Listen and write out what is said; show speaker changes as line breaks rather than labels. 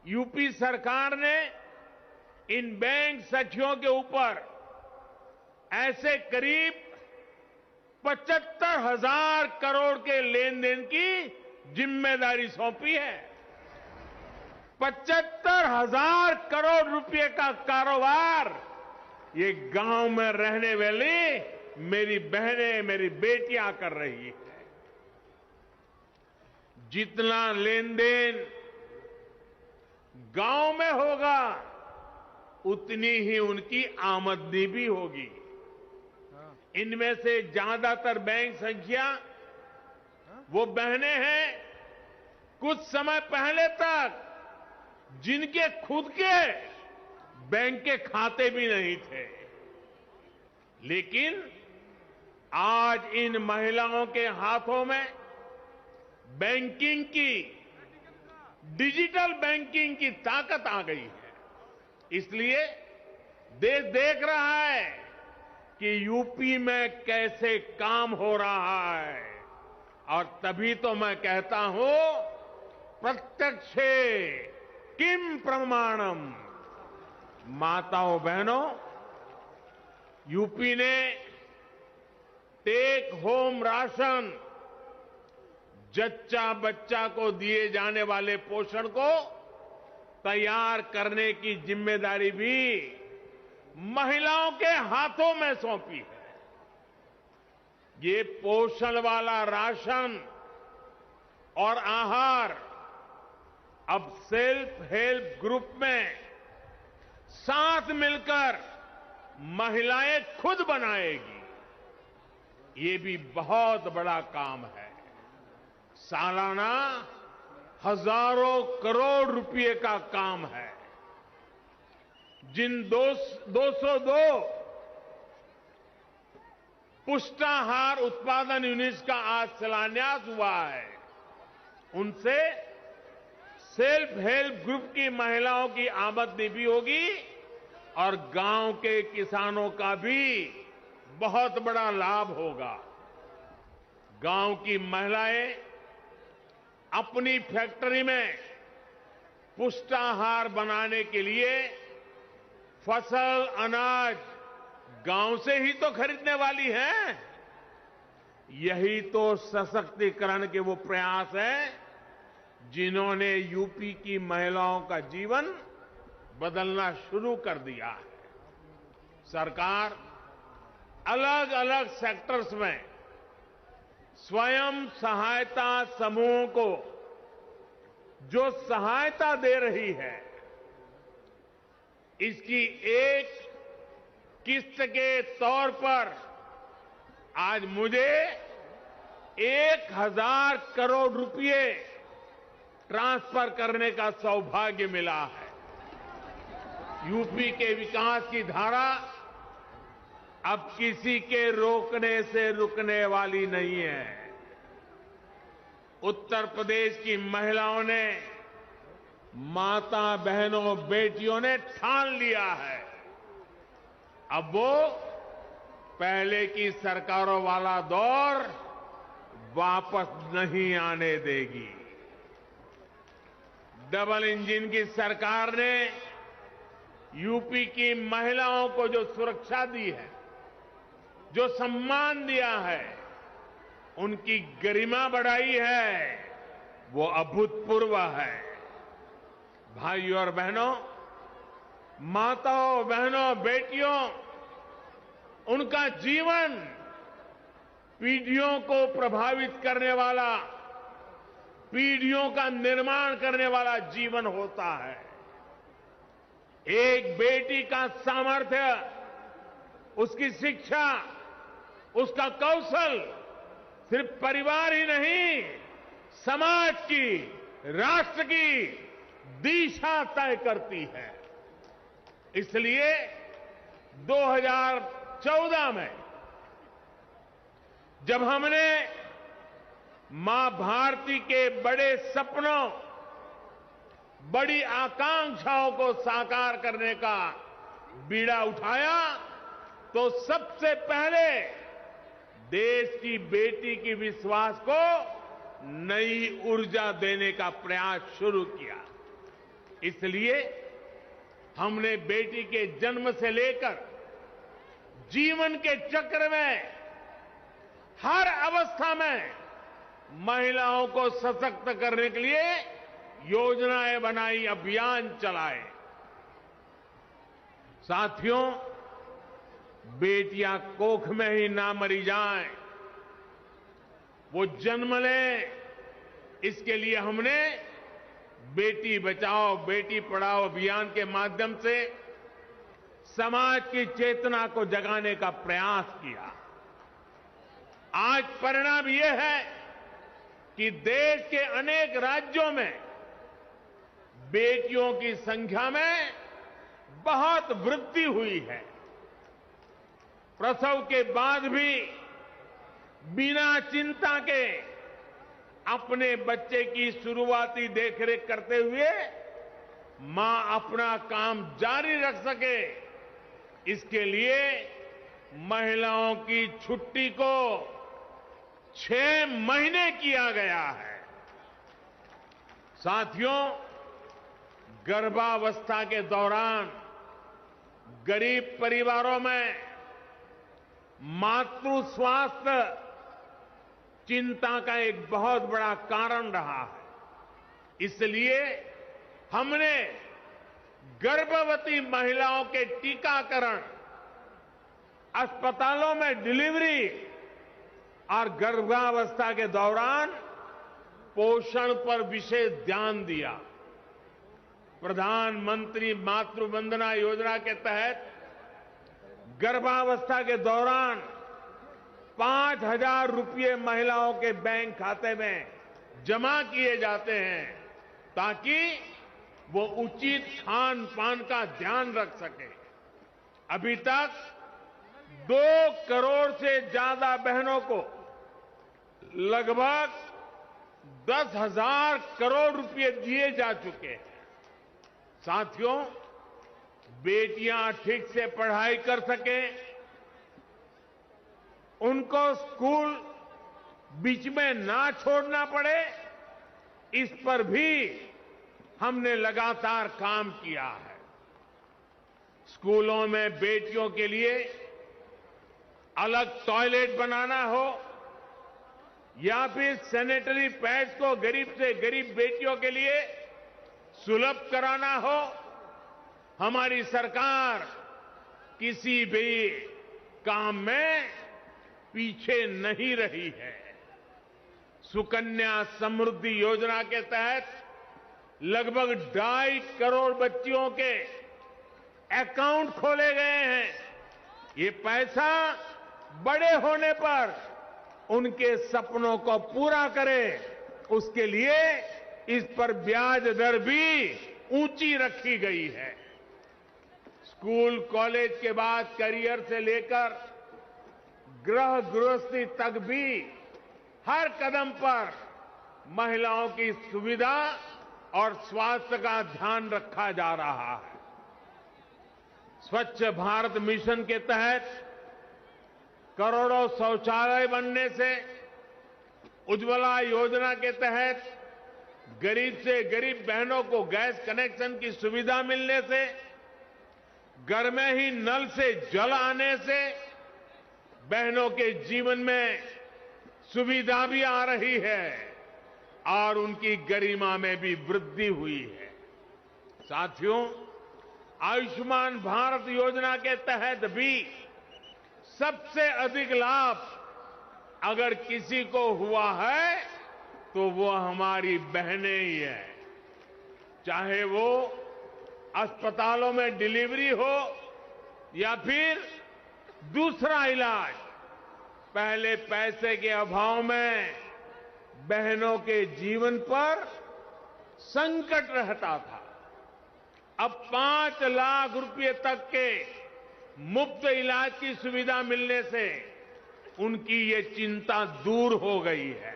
UP सरकार ने इन bank सखियों के ऊपर ऐसे करीब 75,000 करोड़ के लेन देन की जिम्मेदारी सौंपी है। 75,000 करोड़ रुपए का कारोबार ये गांव में रहने वाली मेरी बहनें, मेरी बेटियां कर रही है। जितना लेन देन गांव में होगा उतनी ही उनकी आमदनी भी होगी। इनमें से ज्यादातर बैंक संख्या वो बहनें हैं कुछ समय पहले तक जिनके खुद के बैंक के खाते भी नहीं थे, लेकिन आज इन महिलाओं के हाथों में बैंकिंग की, डिजिटल बैंकिंग की ताकत आ गई है। इसलिए देश देख रहा है कि यूपी में कैसे काम हो रहा है, और तभी तो मैं कहता हूं प्रत्यक्षे किम प्रमाणम। माताओं बहनों, यूपी ने टेक होम राशन, जच्चा बच्चा को दिए जाने वाले पोषण को तैयार करने की जिम्मेदारी भी महिलाओं के हाथों में सौंपी है। ये पोषण वाला राशन और आहार अब सेल्फ हेल्प ग्रुप में साथ मिलकर महिलाएं खुद बनाएगी। ये भी बहुत बड़ा काम है। सालाना हजारों करोड़ रुपए का काम है। जिन 202 पुष्टाहार उत्पादन यूनिट्स का आज शिलान्यास हुआ है, उनसे सेल्फ हेल्प ग्रुप की महिलाओं की आमदनी भी होगी और गांव के किसानों का भी बहुत बड़ा लाभ होगा। गांव की महिलाएं अपनी फैक्ट्री में पुष्टाहार बनाने के लिए फसल, अनाज गांव से ही तो खरीदने वाली हैं। यही तो सशक्तिकरण के वो प्रयास हैं जिन्होंने यूपी की महिलाओं का जीवन बदलना शुरू कर दिया है। सरकार अलग अलग सेक्टर्स में स्वयं सहायता समूहों को जो सहायता दे रही है, इसकी एक किस्त के तौर पर आज मुझे 1,000 करोड़ रुपए ट्रांसफर करने का सौभाग्य मिला है। यूपी के विकास की धारा अब किसी के रोकने से रुकने वाली नहीं है। उत्तर प्रदेश की महिलाओं ने, माता बहनों, बेटियों ने ठान लिया है, अब वो पहले की सरकारों वाला दौर वापस नहीं आने देगी। डबल इंजन की सरकार ने यूपी की महिलाओं को जो सुरक्षा दी है, जो सम्मान दिया है, उनकी गरिमा बढ़ाई है, वो अभूतपूर्व है। भाइयों और बहनों, माताओं, बहनों, बेटियों, उनका जीवन पीढ़ियों को प्रभावित करने वाला, पीढ़ियों का निर्माण करने वाला जीवन होता है। एक बेटी का सामर्थ्य, उसकी शिक्षा, उसका कौशल सिर्फ परिवार ही नहीं, समाज की, राष्ट्र की दिशा तय करती है। इसलिए 2014 में जब हमने मां भारती के बड़े सपनों, बड़ी आकांक्षाओं को साकार करने का बीड़ा उठाया, तो सबसे पहले देश की बेटी की विश्वास को नई ऊर्जा देने का प्रयास शुरू किया। इसलिए हमने बेटी के जन्म से लेकर जीवन के चक्र में हर अवस्था में महिलाओं को सशक्त करने के लिए योजनाएं बनाई, अभियान चलाए। साथियों, बेटियां कोख में ही ना मरी जाएं, वो जन्म लें, इसके लिए हमने बेटी बचाओ बेटी पढ़ाओ अभियान के माध्यम से समाज की चेतना को जगाने का प्रयास किया। आज परिणाम यह है कि देश के अनेक राज्यों में बेटियों की संख्या में बहुत वृद्धि हुई है। प्रसव के बाद भी बिना चिंता के अपने बच्चे की शुरुआती देखरेख करते हुए मां अपना काम जारी रख सके, इसके लिए महिलाओं की छुट्टी को 6 महीने किया गया है। साथियों, गर्भावस्था के दौरान गरीब परिवारों में मातृ स्वास्थ्य चिंता का एक बहुत बड़ा कारण रहा है। इसलिए हमने गर्भवती महिलाओं के टीकाकरण, अस्पतालों में डिलीवरी और गर्भावस्था के दौरान पोषण पर विशेष ध्यान दिया। प्रधानमंत्री मातृ वंदना योजना के तहत गर्भावस्था के दौरान 5,000 रुपये महिलाओं के बैंक खाते में जमा किए जाते हैं ताकि वो उचित खान पान का ध्यान रख सके। अभी तक 2 करोड़ से ज्यादा बहनों को लगभग 10,000 करोड़ रुपए दिए जा चुके हैं। साथियों, बेटियां ठीक से पढ़ाई कर सकें, उनको स्कूल बीच में ना छोड़ना पड़े, इस पर भी हमने लगातार काम किया है। स्कूलों में बेटियों के लिए अलग टॉयलेट बनाना हो या फिर सैनिटरी पैड्स को गरीब से गरीब बेटियों के लिए सुलभ कराना हो, हमारी सरकार किसी भी काम में पीछे नहीं रही है। सुकन्या समृद्धि योजना के तहत लगभग 2.5 करोड़ बच्चियों के अकाउंट खोले गए हैं। ये पैसा बड़े होने पर उनके सपनों को पूरा करे, उसके लिए इस पर ब्याज दर भी ऊंची रखी गई है। स्कूल कॉलेज के बाद करियर से लेकर गृहस्थी तक भी हर कदम पर महिलाओं की सुविधा और स्वास्थ्य का ध्यान रखा जा रहा है। स्वच्छ भारत मिशन के तहत करोड़ों शौचालय बनने से, उज्ज्वला योजना के तहत गरीब से गरीब बहनों को गैस कनेक्शन की सुविधा मिलने से, घर में ही नल से जल आने से बहनों के जीवन में सुविधा भी आ रही है और उनकी गरिमा में भी वृद्धि हुई है। साथियों, आयुष्मान भारत योजना के तहत भी सबसे अधिक लाभ अगर किसी को हुआ है तो वो हमारी बहनें ही है। चाहे वो अस्पतालों में डिलीवरी हो या फिर दूसरा इलाज, पहले पैसे के अभाव में बहनों के जीवन पर संकट रहता था। अब 5 लाख रुपए तक के मुफ्त इलाज की सुविधा मिलने से उनकी ये चिंता दूर हो गई है।